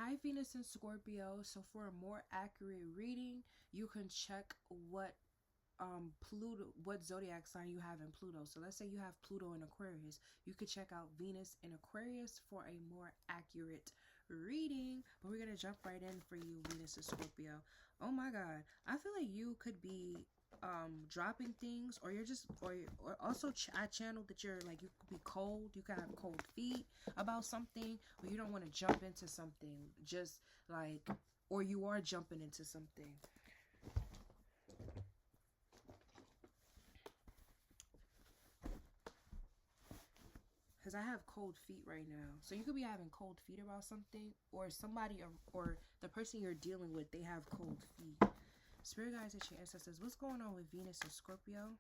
Hi, Venus and Scorpio. So for a more accurate reading, you can check what zodiac sign you have in Pluto. So let's say you have Pluto in Aquarius. You could check out Venus in Aquarius for a more accurate reading. But we're gonna jump right in for you, Venus and Scorpio. Oh my god. I feel like you could be dropping things, or you're just or also I channeled that you're like, you could be cold, you could have cold feet about something, or you don't want to jump into something, just like, or you are jumping into something. Because I have cold feet right now. So you could be having cold feet about something, or somebody, or the person you're dealing with, they have cold feet. Spirit guides and your ancestors, what's going on with Venus and Scorpio?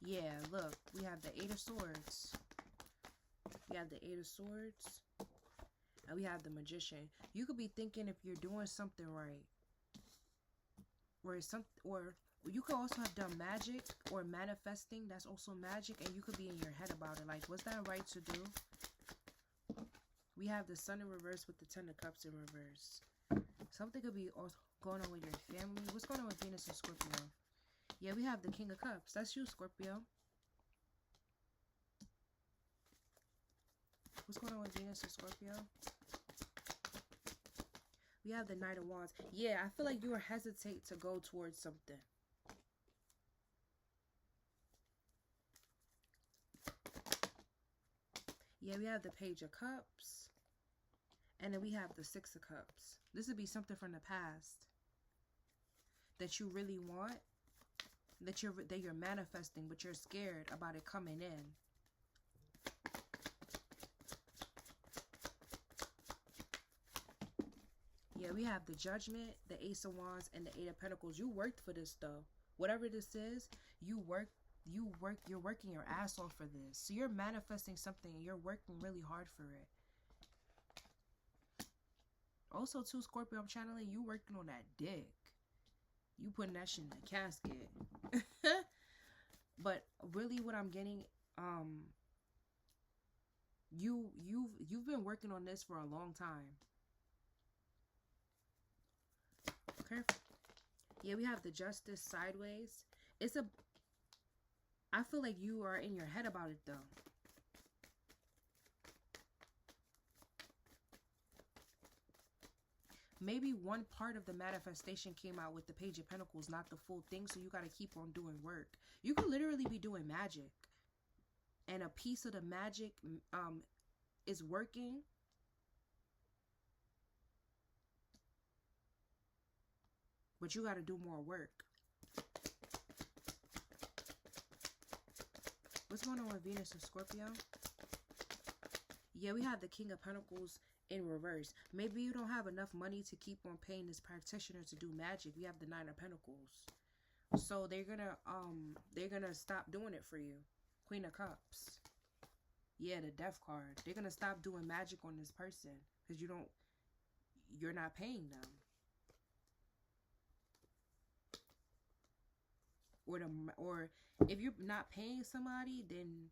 Yeah, look, we have the Eight of Swords. We have the Eight of Swords. And we have the Magician. You could be thinking if you're doing something right. Or you could also have done magic or manifesting. That's also magic, and you could be in your head about it. Like, was that right to do? We have the Sun in reverse with the Ten of Cups in reverse. Something could be also going on with your family. What's going on with Venus and Scorpio? Yeah, we have the King of Cups. That's you, Scorpio. What's going on with Venus and Scorpio? We have the Knight of Wands. Yeah, I feel like you hesitate to go towards something. Yeah, we have the Page of Cups. And then we have the Six of Cups. This would be something from the past that you really want, that you're manifesting, but you're scared about it coming in. Yeah, we have the Judgment, the Ace of Wands, and the Eight of Pentacles. You worked for this, though. Whatever this is, you're working your ass off for this. So you're manifesting something, and you're working really hard for it. Also, too, Scorpio, I'm channeling you working on that dick. You putting that shit in the casket. But really what I'm getting, you've been working on this for a long time. Okay. Yeah, we have the Justice sideways. I feel like you are in your head about it, though. Maybe one part of the manifestation came out with the Page of Pentacles, not the full thing, so you got to keep on doing work. You could literally be doing magic, and a piece of the magic is working. But you got to do more work. What's going on with Venus and Scorpio? Yeah, we have the King of Pentacles in reverse. Maybe you don't have enough money to keep on paying this practitioner to do magic. We have the Nine of Pentacles. So they're gonna stop doing it for you. Queen of Cups. Yeah, the Death card. They're gonna stop doing magic on this person because you're not paying them. Or if you're not paying somebody, then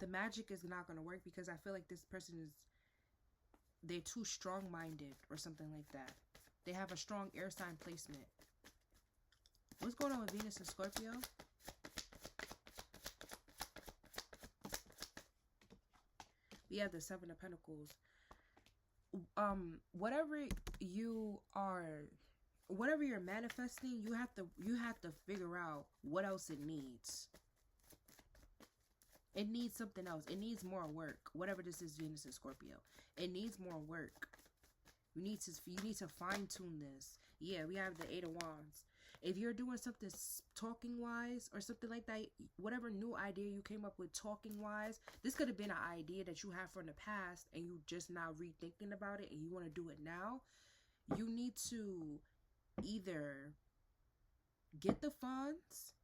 the magic is not going to work, because I feel like this person they're too strong-minded or something like that. They have a strong air sign placement. What's going on with Venus and Scorpio? We have the Seven of Pentacles. Whatever you're manifesting, you have to figure out what else it needs. It needs something else. It needs more work. Whatever this is, Venus and Scorpio, it needs more work. You need to fine tune this. Yeah, we have the Eight of Wands. If you're doing something talking wise or something like that, whatever new idea you came up with talking wise, this could have been an idea that you had from the past and you just now rethinking about it and you want to do it now. You need to either get the funds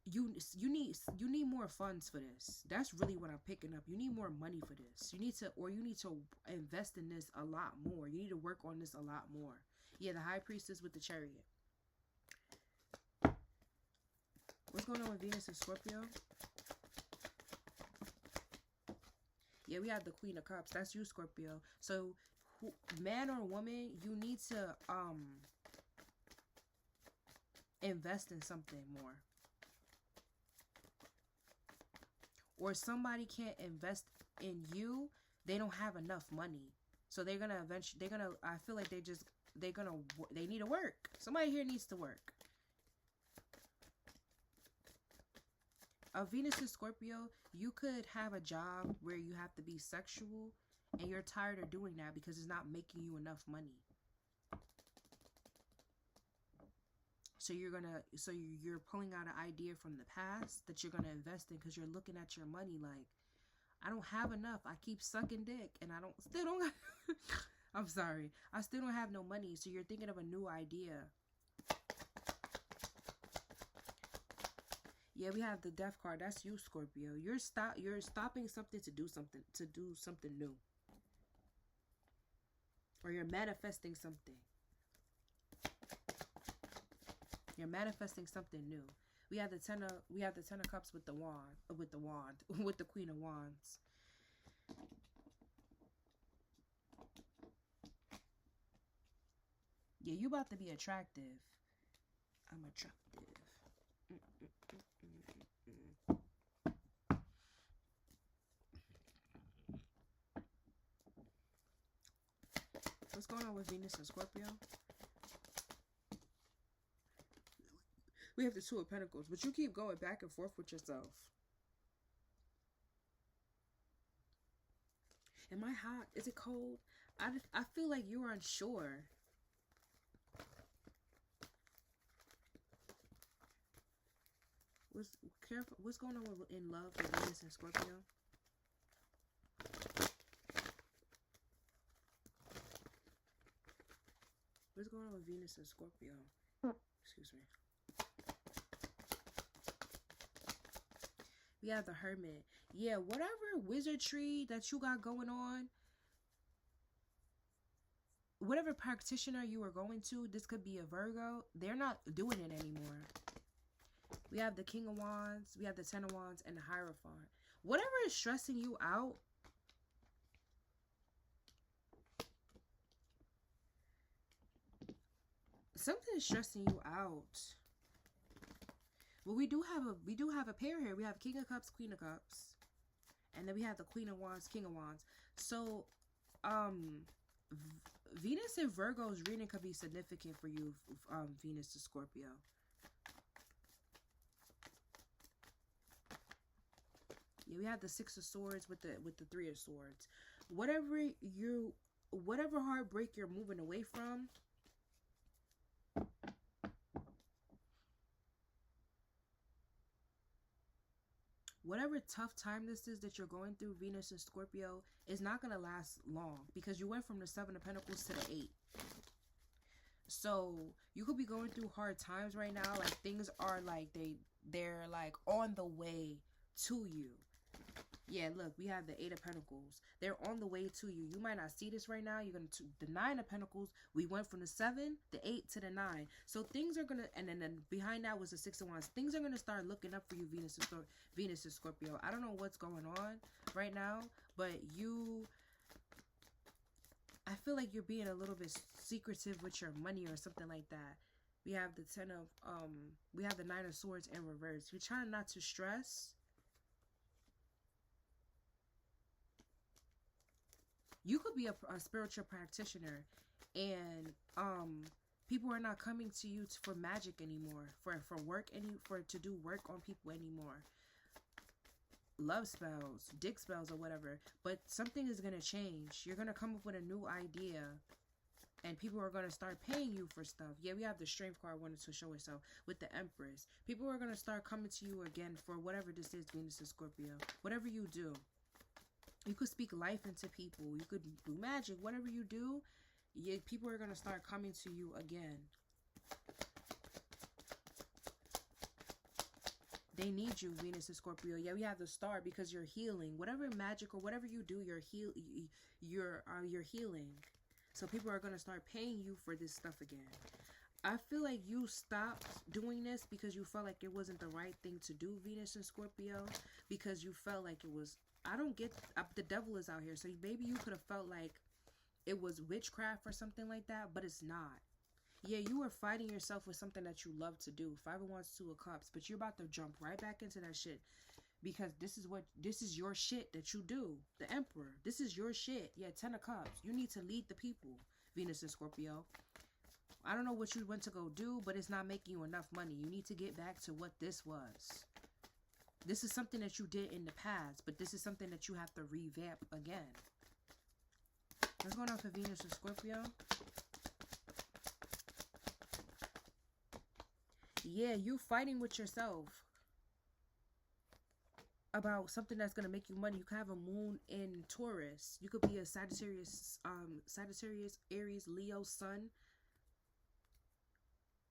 you need more funds for this. That's really what I'm picking up. You need more money for this. You need to invest in this a lot more. You need to work on this a lot more. Yeah, the high priestess with the chariot. What's going on with Venus and Scorpio? Yeah, we have the Queen of Cups. That's you, Scorpio. So, man or woman, you need to invest in something more. Or somebody can't invest in you. They don't have enough money. So they're gonna eventually, I feel like they need to work. Somebody here needs to work. Venus and Scorpio, you could have a job where you have to be sexual and you're tired of doing that because it's not making you enough money. So you're pulling out an idea from the past that you're going to invest in because you're looking at your money like, I don't have enough. I keep sucking dick and still don't I'm sorry. I still don't have no money. So you're thinking of a new idea. Yeah, we have the Death card. That's you, Scorpio. You're stopping something to do something new. Or you're manifesting something. You're manifesting something new. We have the Ten of Cups with the with the Queen of Wands. Yeah, you about to be attractive. I'm attractive. What's going on with Venus and Scorpio? We have the Two of Pentacles, but you keep going back and forth with yourself. Am I hot? Is it cold? I feel like you're unsure. What's going on in love with Venus and Scorpio? What's going on with Venus and Scorpio? Excuse me. We have the Hermit. Yeah, whatever wizardry that you got going on, whatever practitioner you are going to, this could be a Virgo. They're not doing it anymore. We have the King of Wands. We have the Ten of Wands and the Hierophant. Whatever is stressing you out, something is stressing you out. Well, we do have a pair here. We have King of Cups, Queen of Cups, and then we have the Queen of Wands, King of Wands. So, Venus and Virgo's reading could be significant for you, Venus to Scorpio. Yeah, we have the Six of Swords with the Three of Swords. Whatever heartbreak you're moving away from, whatever tough time this is that you're going through, Venus and Scorpio, is not going to last long because you went from the Seven of Pentacles to the Eight. So you could be going through hard times right now. Like things are like they're like on the way to you. Yeah, look, we have the Eight of Pentacles. They're on the way to you. You might not see this right now. You're going to the Nine of Pentacles. We went from the 7, the 8 to the 9. So things are going to, and then behind that was the Six of Wands. Things are going to start looking up for you, Venus and Scorpio. I don't know what's going on right now, but I feel like you're being a little bit secretive with your money or something like that. We have the we have the Nine of Swords in reverse. You're trying not to stress. You could be a spiritual practitioner, and people are not coming to you for magic anymore, for work, to do work on people anymore. Love spells, dick spells, or whatever. But something is gonna change. You're gonna come up with a new idea, and people are gonna start paying you for stuff. Yeah, we have the Strength card wanted to show itself with the Empress. People are gonna start coming to you again for whatever this is, Venus and Scorpio. Whatever you do. You could speak life into people. You could do magic. Whatever you do, people are going to start coming to you again. They need you, Venus and Scorpio. Yeah, we have the star because you're healing. Whatever magic or whatever you do, you're healing. So people are gonna start paying you for this stuff again. I feel like you stopped doing this because you felt like it wasn't the right thing to do, Venus and Scorpio, because you felt like it was. I don't get the devil is out here, so maybe you could have felt like it was witchcraft or something like that, but it's not. Yeah, you were fighting yourself with something that you love to do. 5 of Wands, 2 of Cups, but you're about to jump right back into that shit because this is your shit that you do. The Emperor, this is your shit. Yeah, 10 of Cups. You need to lead the people, Venus and Scorpio. I don't know what you went to go do, but it's not making you enough money. You need to get back to what this was. This is something that you did in the past, but this is something that you have to revamp again. What's going on for Venus and Scorpio? Yeah, you fighting with yourself about something that's gonna make you money. You could have a moon in Taurus. You could be a Sagittarius, Aries, Leo, Sun,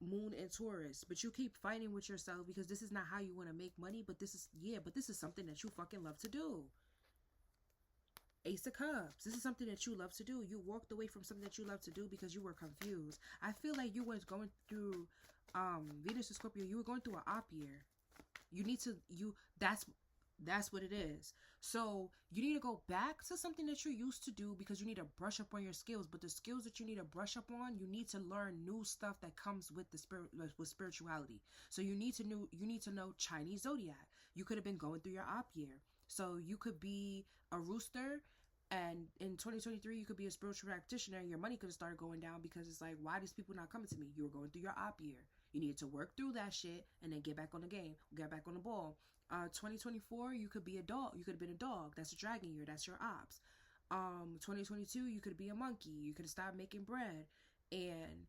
moon in Taurus. But you keep fighting with yourself because this is not how you want to make money. But this is something that you fucking love to do. Ace of Cups. This is something that you love to do. You walked away from something that you love to do because you were confused. I feel like you was going through Venus and Scorpio, you were going through an op year. That's what it is. So you need to go back to something that you used to do because you need to brush up on your skills. But the skills that you need to brush up on, you need to learn new stuff that comes with the with spirituality. So you need to know Chinese zodiac. You could have been going through your op year. So you could be a rooster, and in 2023 you could be a spiritual practitioner, and your money could have started going down because it's like, why are these people not coming to me? You were going through your op year. You needed to work through that shit and then get back on the game, get back on the ball. 2024, you could be a dog. You could have been a dog. That's a dragon year. That's your ops. 2022, you could be a monkey. You could have stopped making bread. And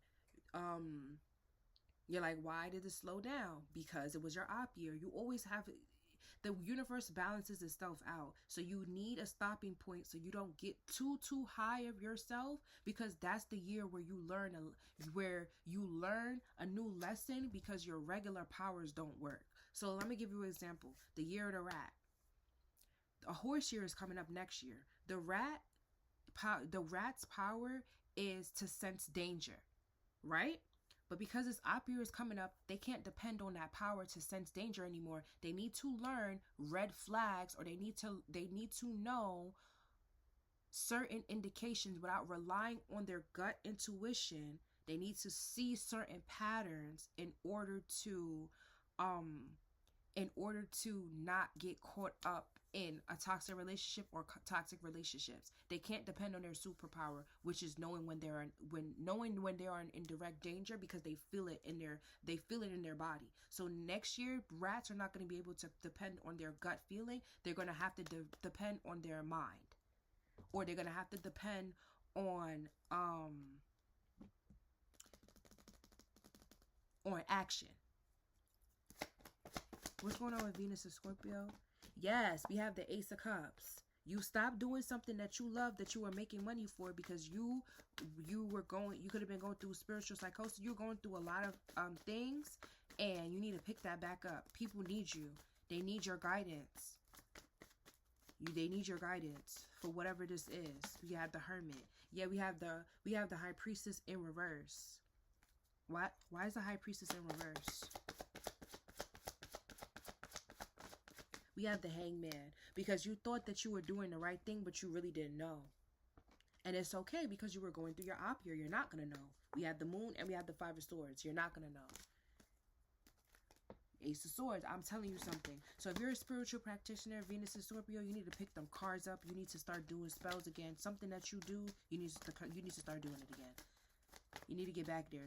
you're like, why did this slow down? Because it was your op year. You always have the universe balances itself out. So you need a stopping point so you don't get too high of yourself, because that's the year where you learn a new lesson because your regular powers don't work. So let me give you an example. The year of the rat. A horse year is coming up next year. The rat's power is to sense danger, right? But because this op year is coming up, they can't depend on that power to sense danger anymore. They need to learn red flags, or they need to know certain indications without relying on their gut intuition. They need to see certain patterns in order to not get caught up in a toxic relationship or toxic relationships. They can't depend on their superpower, which is knowing when they are in direct danger, because they feel it in their body. So next year, rats are not going to be able to depend on their gut feeling. They're going to have to depend on their mind, or they're going to have to depend on action. What's going on with Venus and Scorpio? Yes, we have the Ace of Cups. You stopped doing something that you love, that you were making money for, because you could have been going through spiritual psychosis. You're going through a lot of things, and you need to pick that back up. People need you. They need your guidance. They need your guidance for whatever this is. We have the Hermit. Yeah, we have the High Priestess in reverse. What? Why is the High Priestess in reverse? We have the Hangman, because you thought that you were doing the right thing, but you really didn't know. And it's okay, because you were going through your op year. You're not going to know. We have the Moon and we have the Five of Swords. You're not going to know. Ace of Swords. I'm telling you something. So if you're a spiritual practitioner, Venus and Scorpio, you need to pick them cards up. You need to start doing spells again. Something that you do, you need to start doing it again. You need to get back there.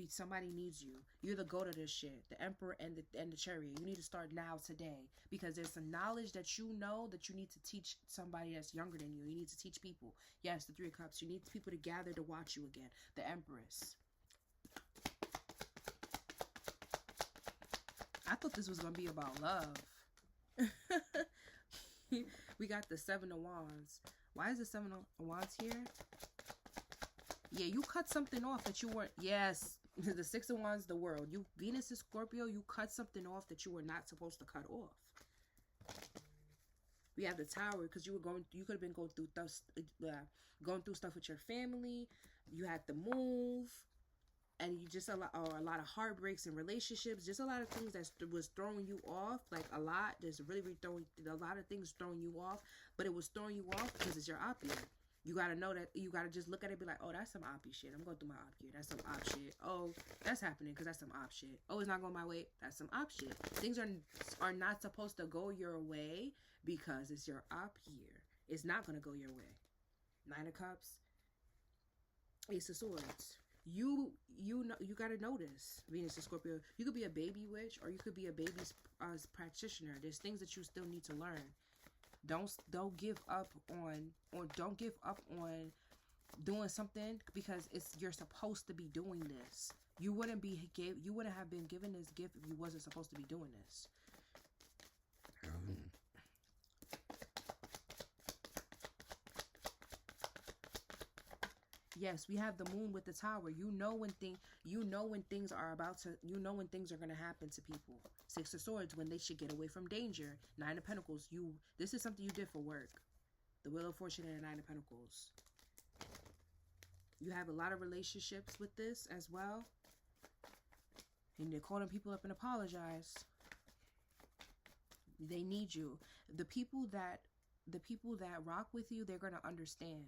Somebody needs you. You're the goat of this shit. The Emperor and the Chariot. You need to start now, today. Because there's some knowledge that you know that you need to teach somebody that's younger than you. You need to teach people. Yes, the Three of Cups. You need people to gather to watch you again. The Empress. I thought this was going to be about love. We got the Seven of Wands. Why is the Seven of Wands here? Yeah, you cut something off that you weren't. Yes, The Six of Wands, the world. You, Venus is Scorpio, you cut something off that you were not supposed to cut off. We have the Tower because you could have been going through stuff with your family. You had to move, and you just a lot of heartbreaks in relationships. Just a lot of things that was throwing you off. Like a lot, there's really throwing a lot of things throwing you off, but it was throwing you off because it's your op year. You gotta know that. You gotta just look at it and be like, oh, that's some oppy shit. I'm going through my op year. That's some op shit. Oh, that's happening because that's some op shit. Oh, it's not going my way. That's some op shit. Things are not supposed to go your way because it's your op year. It's not gonna go your way. Nine of Cups, Ace of Swords. You know, you gotta notice Venus and Scorpio. You could be a baby witch or you could be a baby practitioner. There's things that you still need to learn. Don't give up on, or don't give up on doing something because you're supposed to be doing this. You wouldn't have been given this gift if you wasn't supposed to be doing this. Yes, we have the Moon with the Tower. You know when things are going to happen to people. Six of Swords, when they should get away from danger. Nine of Pentacles, this is something you did for work. The Wheel of Fortune and the Nine of Pentacles. You have a lot of relationships with this as well. And they're calling people up and apologize. They need you. The people that rock with you, they're going to understand.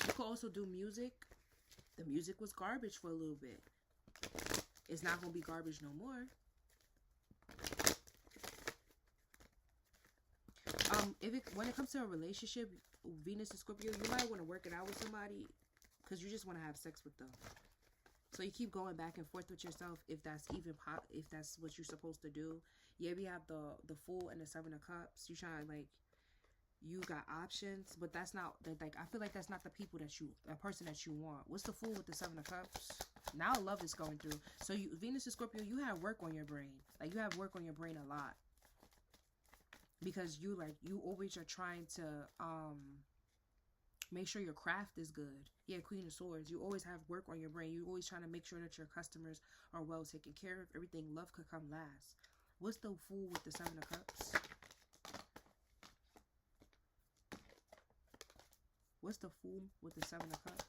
You could also do music. The music was garbage for a little bit. It's not going to be garbage no more. When it comes to a relationship, Venus and Scorpio, you might want to work it out with somebody because you just want to have sex with them. So you keep going back and forth with yourself if that's what you're supposed to do. Yeah, we have the Fool and the Seven of Cups. You trying you got options, but that's not I feel like that's not the person that you want. What's the Fool with the Seven of Cups? Now love is going through. So Venus and Scorpio, you have work on your brain. Like you have work on your brain a lot. Because you always are trying to make sure your craft is good. Yeah, Queen of Swords. You always have work on your brain. You're always trying to make sure that your customers are well taken care of. Everything love could come last. What's the Fool with the Seven of Cups? What's the Fool with the Seven of Cups?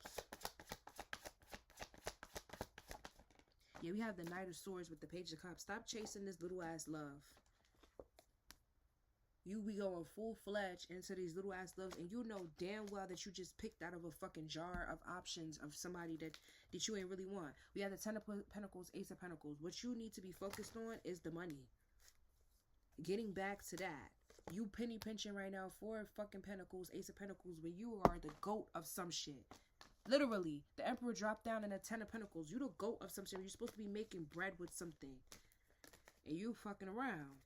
Yeah, we have the Knight of Swords with the Page of Cups. Stop chasing this little ass love. You be going full-fledged into these little ass loves, and you know damn well that you just picked out of a fucking jar of options of somebody that you ain't really want. We have the Ten of Pentacles, Ace of Pentacles. What you need to be focused on is the money. Getting back to that. You penny pinching right now for fucking Pentacles, Ace of Pentacles, when you are the GOAT of some shit. Literally, the Emperor dropped down in a Ten of Pentacles. You the GOAT of some shit. You're supposed to be making bread with something. And you fucking around.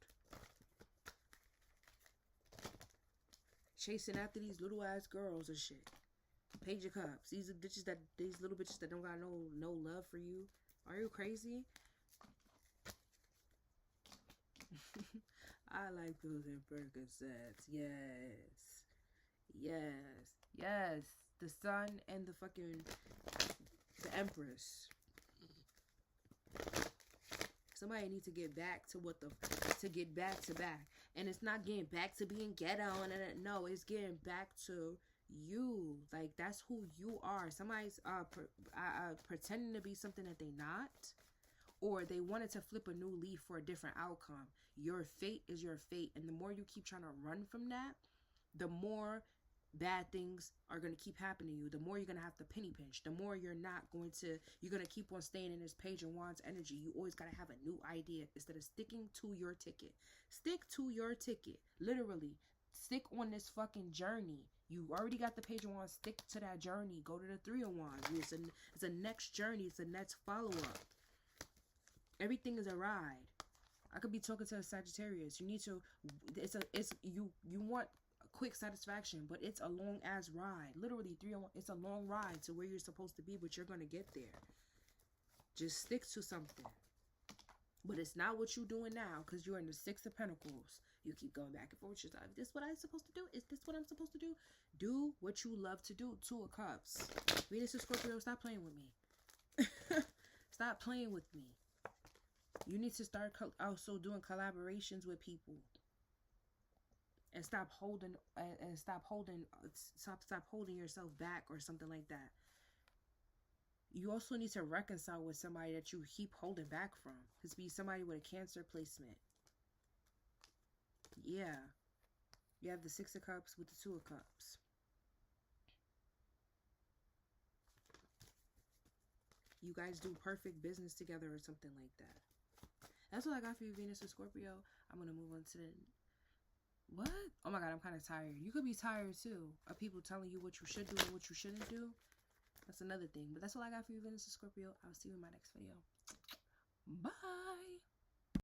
Chasing after these little ass girls and shit. Page of Cups. These little bitches that don't got no love for you. Are you crazy? I like those in Percocets. Yes. Yes. Yes. The Sun and the the Empress. Somebody needs to get back to get back to back. And it's not getting back to being ghetto. No, it's getting back to you. Like, that's who you are. Somebody's pretending to be something that they not. Or they wanted to flip a new leaf for a different outcome. Your fate is your fate. And the more you keep trying to run from that, the more bad things are going to keep happening to you. The more you're going to have to penny pinch. The more you're going to keep on staying in this Page of Wands energy. You always got to have a new idea instead of sticking to your ticket. Stick to your ticket. Literally. Stick on this fucking journey. You already got the Page of Wands. Stick to that journey. Go to the Three of Wands. It's a next journey. It's a next follow-up. Everything is a ride. I could be talking to a Sagittarius. You need to, you want quick satisfaction, but it's a long ass ride. Literally, it's a long ride to where you're supposed to be, but you're gonna get there. Just stick to something. But it's not what you're doing now, because you're in the Six of Pentacles. You keep going back and forth with yourself. Is this what I'm supposed to do? Is this what I'm supposed to do? Do what you love to do. Two of Cups. Venus and Scorpio, stop playing with me. Stop playing with me. You need to start also doing collaborations with people. And stop holding yourself back or something like that. You also need to reconcile with somebody that you keep holding back from. This be somebody with a Cancer placement. Yeah. You have the Six of Cups with the Two of Cups. You guys do perfect business together or something like that. That's what I got for you, Venus and Scorpio. I'm going to move on to the... What? Oh my God, I'm kind of tired. You could be tired too of people telling you what you should do and what you shouldn't do. That's another thing. But that's all I got for you, Venus and Scorpio. I'll see you in my next video. Bye.